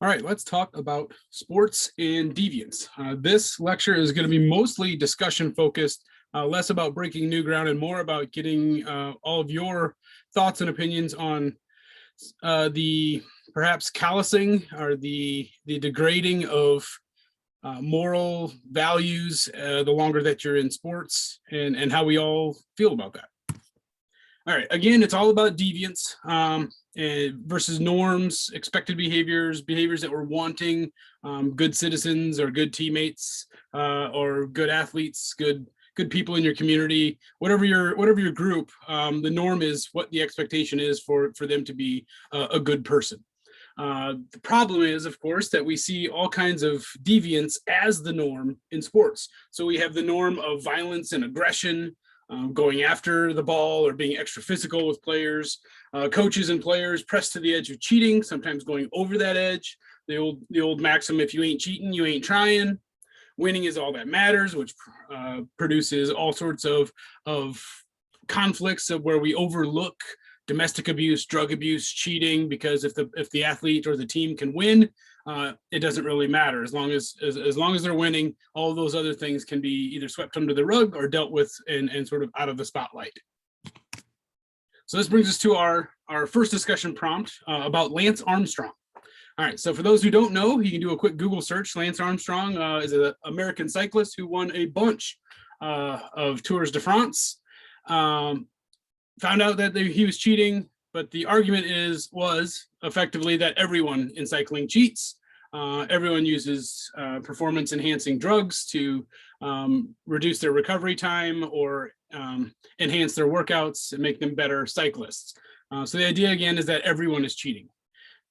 All right, let's talk about sports and deviance. This lecture is going to be mostly discussion focused, less about breaking new ground and more about getting all of your thoughts and opinions on the perhaps callousing or the degrading of moral values the longer that you're in sports and how we all feel about that. All right, again, it's all about deviance versus norms, expected behaviors that we're wanting, good citizens or good teammates or good athletes, good people in your community, whatever your group. The norm is what the expectation is for them to be a good person. The problem is, of course, that we see all kinds of deviance as the norm in sports. So we have the norm of violence and aggression, going after the ball or being extra physical with players, coaches and players pressed to the edge of cheating, sometimes going over that edge. The old maxim, if you ain't cheating, you ain't trying. Winning is all that matters, which produces all sorts of conflicts of where we overlook domestic abuse, drug abuse, cheating, because if the athlete or the team can win, it doesn't really matter. As long as they're winning, all of those other things can be either swept under the rug or dealt with and sort of out of the spotlight. So this brings us to our first discussion prompt about Lance Armstrong. All right, so for those who don't know, you can do a quick Google search. Lance Armstrong is an American cyclist who won a bunch of Tours de France. Found out that he was cheating, but the argument was effectively that everyone in cycling cheats. Everyone uses performance-enhancing drugs to reduce their recovery time or enhance their workouts and make them better cyclists. So the idea, again, is that everyone is cheating.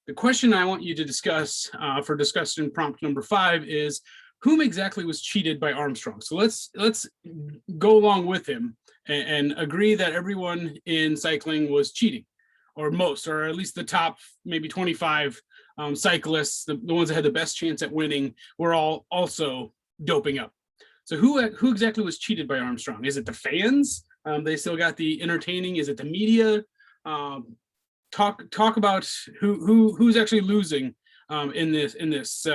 The question I want you to discuss for discussion prompt number 5 is, whom exactly was cheated by Armstrong? So let's go along with him and agree that everyone in cycling was cheating, or most, or at least the top maybe 25 cyclists, the ones that had the best chance at winning, were all also doping up. So who exactly was cheated by Armstrong? Is it the fans? They still got the entertaining. Is it the media? Talk about who's actually losing in this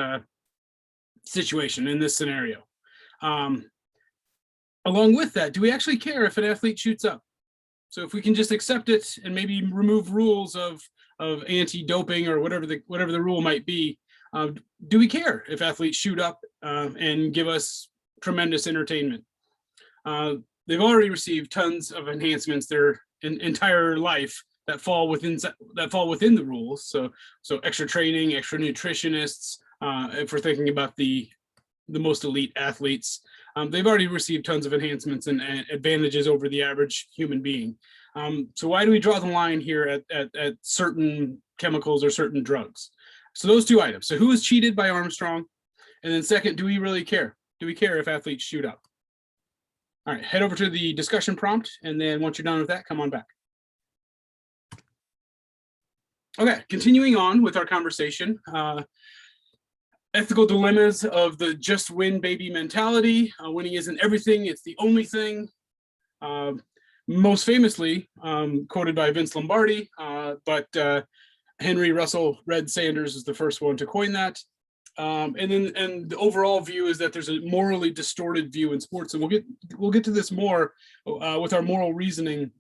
situation, in this scenario. Along with that, do we actually care if an athlete shoots up? So if we can just accept it and maybe remove rules of anti-doping or whatever the rule might be, do we care if athletes shoot up and give us tremendous entertainment? They've already received tons of enhancements their entire life that fall within the rules. So extra training, extra nutritionists. If we're thinking about the most elite athletes, they've already received tons of enhancements and advantages over the average human being. So why do we draw the line here at certain chemicals or certain drugs? So those two items. So who was cheated by Armstrong? And then second, do we really care? Do we care if athletes shoot up? All right, head over to the discussion prompt, and then once you're done with that, come on back. Okay, continuing on with our conversation. Ethical dilemmas of the just win baby mentality. Winning isn't everything, it's the only thing. Most famously quoted by Vince Lombardi, but Henry Russell Red Sanders is the first one to coin that. And the overall view is that there's a morally distorted view in sports, and we'll get to this more with our moral reasoning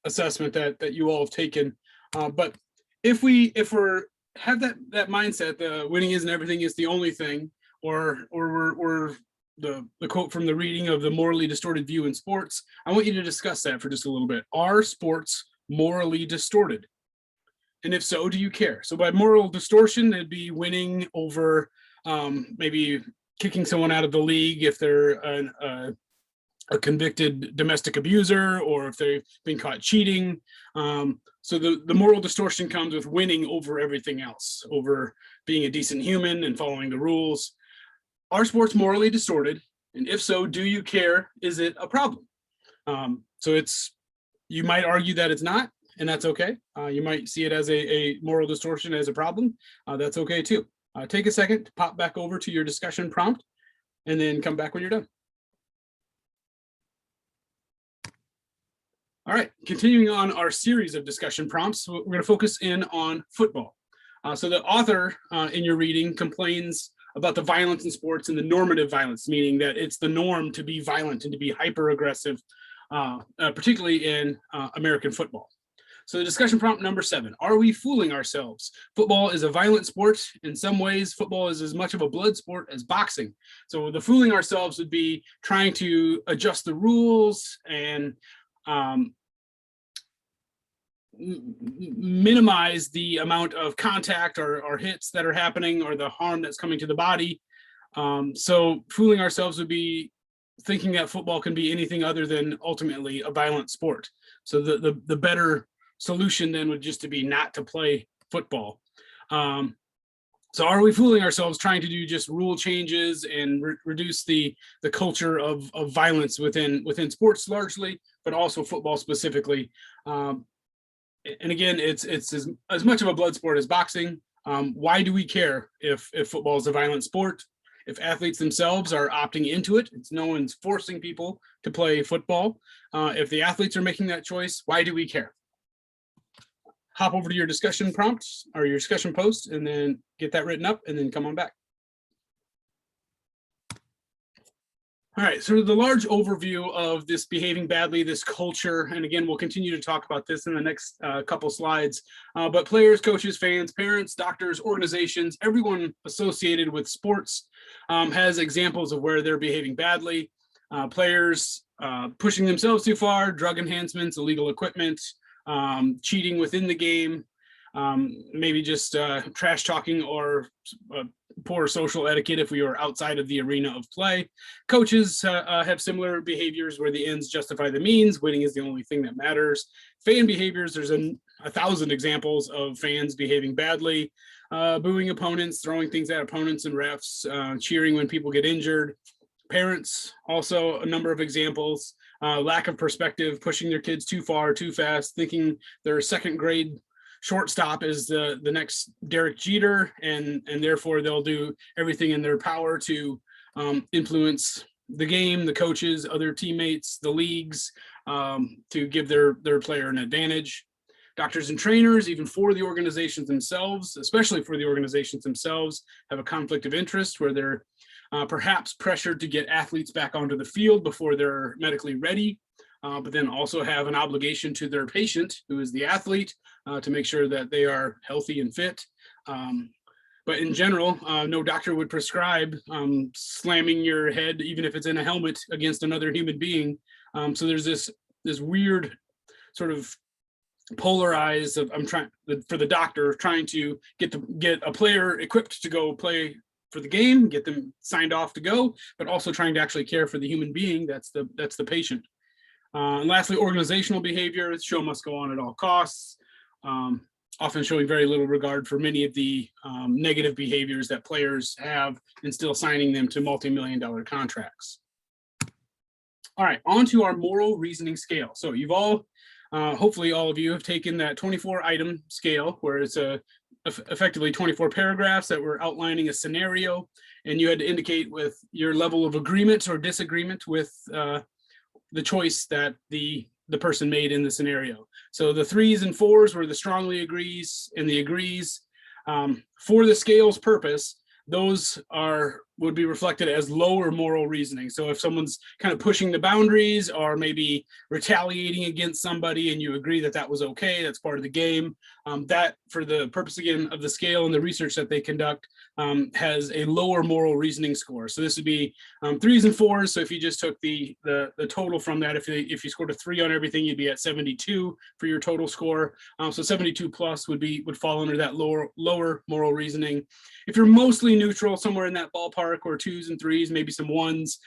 assessment that you all have taken. But if we're have that mindset, the winning isn't everything, is the only thing, or we're the quote from the reading of the morally distorted view in sports, I want you to discuss that for just a little bit. Are sports morally distorted? And if so, do you care? So by moral distortion, it'd be winning over maybe kicking someone out of the league if they're a convicted domestic abuser, or if they've been caught cheating. So the moral distortion comes with winning over everything else, over being a decent human and following the rules. Are sports morally distorted? And if so, do you care? Is it a problem? So you might argue that it's not, and that's okay. You might see it as a moral distortion as a problem. That's okay too. Take a second to pop back over to your discussion prompt, and then come back when you're done. All right, continuing on our series of discussion prompts, we're going to focus in on football. So the author in your reading complains about the violence in sports and the normative violence, meaning that it's the norm to be violent and to be hyper aggressive, particularly in American football. So the discussion prompt number 7, are we fooling ourselves? Football is a violent sport. In some ways, football is as much of a blood sport as boxing. So the fooling ourselves would be trying to adjust the rules and minimize the amount of contact or hits that are happening or the harm that's coming to the body. So fooling ourselves would be thinking that football can be anything other than ultimately a violent sport. So the better solution then would just to be not to play football. So are we fooling ourselves trying to do just rule changes and reduce the culture of violence within sports largely, but also football specifically? And again, it's as much of a blood sport as boxing. Why do we care if football is a violent sport? If athletes themselves are opting into it, it's no one's forcing people to play football. If the athletes are making that choice, why do we care? Hop over to your discussion prompts or your discussion post and then get that written up and then come on back. All right, so the large overview of this behaving badly, this culture, and again, we'll continue to talk about this in the next couple slides, but players, coaches, fans, parents, doctors, organizations, everyone associated with sports has examples of where they're behaving badly. Players pushing themselves too far, drug enhancements, illegal equipment, cheating within the game, maybe just trash talking or poor social etiquette if we were outside of the arena of play. Coaches have similar behaviors where the ends justify the means. Winning is the only thing that matters. Fan behaviors, there's 1,000 examples of fans behaving badly, booing opponents, throwing things at opponents and refs, cheering when people get injured. Parents, also a number of examples. Lack of perspective, pushing their kids too far, too fast, thinking their second grade shortstop is the next Derek Jeter, and therefore they'll do everything in their power to influence the game, the coaches, other teammates, the leagues, to give their player an advantage. Doctors and trainers, even for the organizations themselves, especially for the organizations themselves, have a conflict of interest where they're perhaps pressured to get athletes back onto the field before they're medically ready, but then also have an obligation to their patient, who is the athlete, to make sure that they are healthy and fit. But in general, no doctor would prescribe slamming your head, even if it's in a helmet, against another human being. So there's this weird sort of polarized of for the doctor trying to get a player equipped to go play for the game, get them signed off to go, but also trying to actually care for the human being that's the patient. And lastly, organizational behavior. The show must go on at all costs, often showing very little regard for many of the negative behaviors that players have and still signing them to multi-million-dollar contracts. All right, on to our moral reasoning scale. So you've all, hopefully all of you have taken that 24-item scale where it's effectively 24 paragraphs that were outlining a scenario, and you had to indicate with your level of agreement or disagreement with the choice that the person made in the scenario. So the 3s and 4s were the strongly agrees and the agrees. For the scale's purpose, those would be reflected as lower moral reasoning. So if someone's kind of pushing the boundaries or maybe retaliating against somebody and you agree that that was okay, that's part of the game, that for the purpose again of the scale and the research that they conduct has a lower moral reasoning score. So this would be 3s and 4s. So if you just took the total from that, if you scored a 3 on everything, you'd be at 72 for your total score. So 72 plus would fall under that lower moral reasoning. If you're mostly neutral, somewhere in that ballpark, or 2s and 3s, maybe some 1s,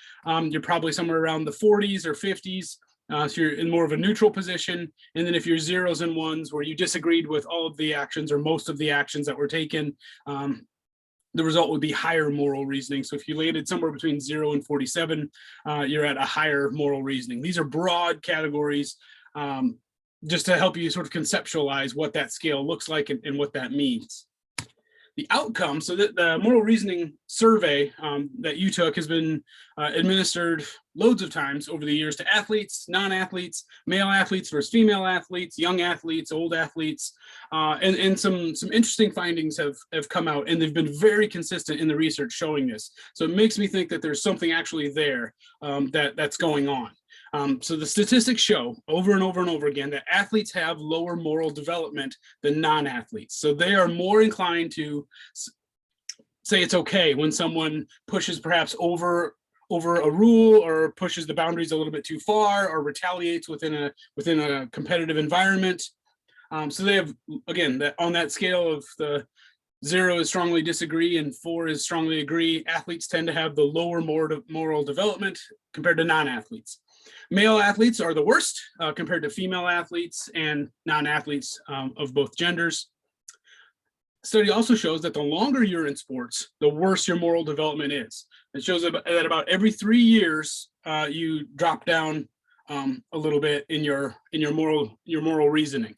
you're probably somewhere around the 40s or 50s. So you're in more of a neutral position. And then if you're 0s and 1s, where you disagreed with all of the actions or most of the actions that were taken, the result would be higher moral reasoning. So if you landed somewhere between 0 and 47, you're at a higher moral reasoning. These are broad categories just to help you sort of conceptualize what that scale looks like and what that means. the outcome, so that the moral reasoning survey that you took has been administered loads of times over the years to athletes, non-athletes, male athletes versus female athletes, young athletes, old athletes, and some interesting findings have come out, and they've been very consistent in the research showing this. So it makes me think that there's something actually there that's going on. So the statistics show over and over and over again that athletes have lower moral development than non-athletes. So they are more inclined to say it's okay when someone pushes perhaps over a rule or pushes the boundaries a little bit too far or retaliates within a competitive environment. So they have, again, that on that scale of the 0 is strongly disagree and 4 is strongly agree, athletes tend to have the lower moral development compared to non-athletes. Male athletes are the worst compared to female athletes and non-athletes of both genders. Study also shows that the longer you're in sports, the worse your moral development is. It shows that about every 3 years, you drop down a little bit in your moral reasoning.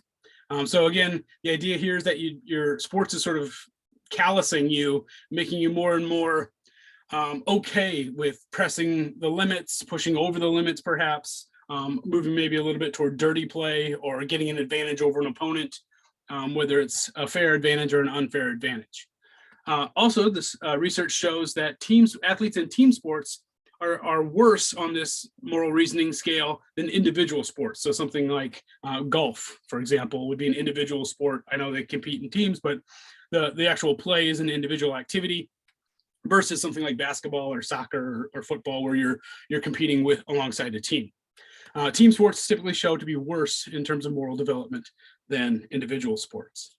So again, the idea here is that your sports is sort of callousing you, making you more and more okay with pressing the limits, pushing over the limits perhaps, moving maybe a little bit toward dirty play or getting an advantage over an opponent, whether it's a fair advantage or an unfair advantage. Also, this research shows that athletes in team sports are worse on this moral reasoning scale than individual sports. So something like golf, for example, would be an individual sport. I know they compete in teams, but the actual play is an individual activity versus something like basketball or soccer or football where you're competing alongside a team. Team sports typically show to be worse in terms of moral development than individual sports.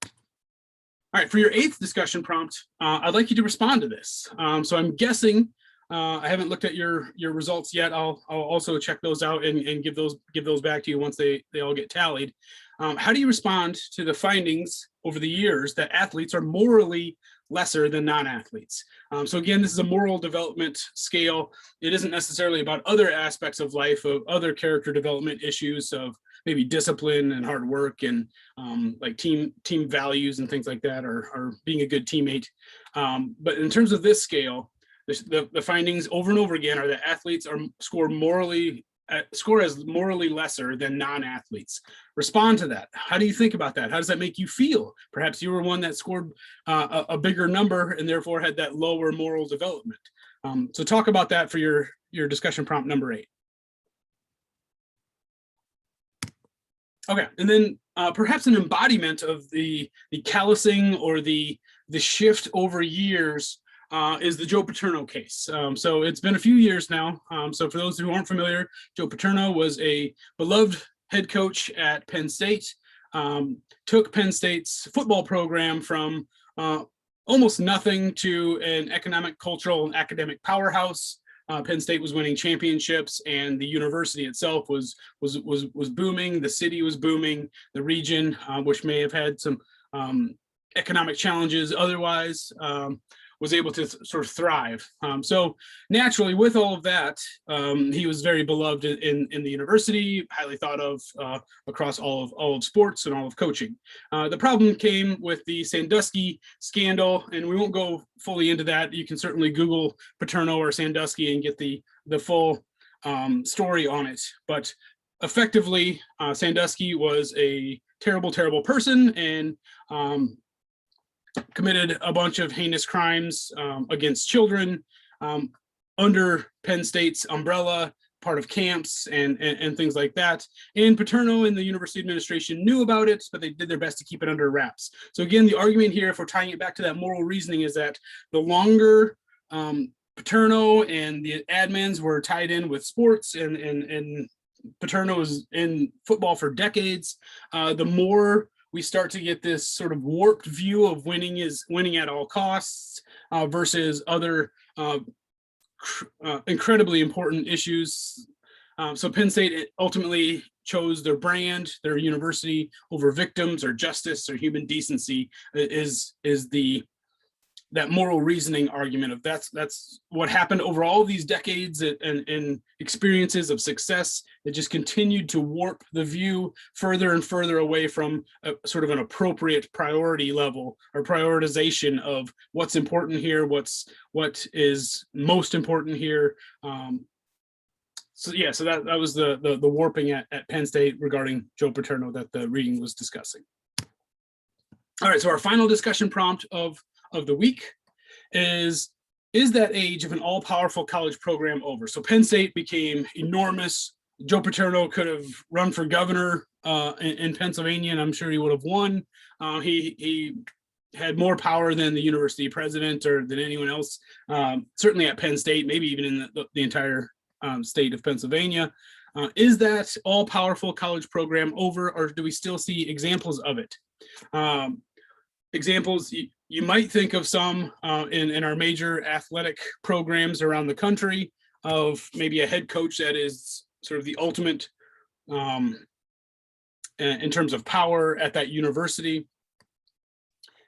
All right, for your 8th discussion prompt, I'd like you to respond to this. So I'm guessing, I haven't looked at your results yet. I'll also check those out and give those back to you once they all get tallied. How do you respond to the findings over the years that athletes are morally lesser than non-athletes? So again, this is a moral development scale. It isn't necessarily about other aspects of life, of other character development issues of maybe discipline and hard work and like team values and things like that, or being a good teammate. But in terms of this scale, the findings over and over again are that athletes score as morally lesser than non-athletes. Respond to that. How do you think about that? How does that make you feel? Perhaps you were one that scored a bigger number and therefore had that lower moral development. So talk about that for your discussion prompt number 8. Okay, and then perhaps an embodiment of the callousing or the shift over years is the Joe Paterno case. So it's been a few years now. So for those who aren't familiar, Joe Paterno was a beloved head coach at Penn State, took Penn State's football program from almost nothing to an economic, cultural, and academic powerhouse. Penn State was winning championships, and the university itself was booming. The city was booming. The region, which may have had some economic challenges otherwise, was able to sort of thrive. So naturally, with all of that, he was very beloved in the university, highly thought of across all of sports and all of coaching. The problem came with the Sandusky scandal, and we won't go fully into that. You can certainly Google Paterno or Sandusky and get the full story on it. But effectively, Sandusky was a terrible, terrible person and committed a bunch of heinous crimes against children under Penn State's umbrella, part of camps and things like that. And Paterno and the university administration knew about it, but they did their best to keep it under wraps. So again, the argument here, if we're tying it back to that moral reasoning, is that the longer Paterno and the admins were tied in with sports and Paterno was in football for decades, the more we start to get this sort of warped view of winning is winning at all costs versus other incredibly important issues. So Penn State ultimately chose their brand, their university, over victims or justice or human decency is the that moral reasoning argument of that's what happened over all these decades and experiences of success that just continued to warp the view further and further away from a sort of an appropriate priority level or prioritization of what's important here, what is most important here. So that was the warping at Penn State regarding Joe Paterno that the reading was discussing. All right, so our final discussion prompt of the week is that age of an all-powerful college program over? So Penn State became enormous. Joe Paterno could have run for governor in Pennsylvania, and I'm sure he would have won. He had more power than the university president or than anyone else, certainly at Penn State, maybe even in the entire state of Pennsylvania. Is that all-powerful college program over, or do we still see examples of it? Examples, you might think of some in our major athletic programs around the country of maybe a head coach that is sort of the ultimate in terms of power at that university.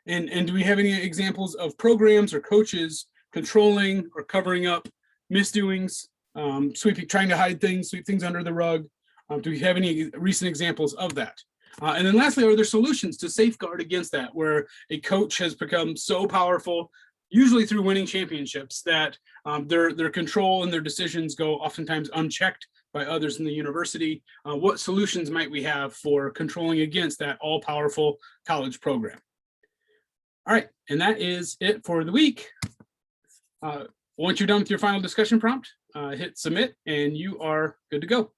And do we have any examples of programs or coaches controlling or covering up misdoings, trying to hide things, sweep things under the rug? Do we have any recent examples of that? And then lastly, are there solutions to safeguard against that, where a coach has become so powerful, usually through winning championships, that their control and their decisions go oftentimes unchecked by others in the university? What solutions might we have for controlling against that all-powerful college program? All right, and that is it for the week. Once you're done with your final discussion prompt, hit submit and you are good to go.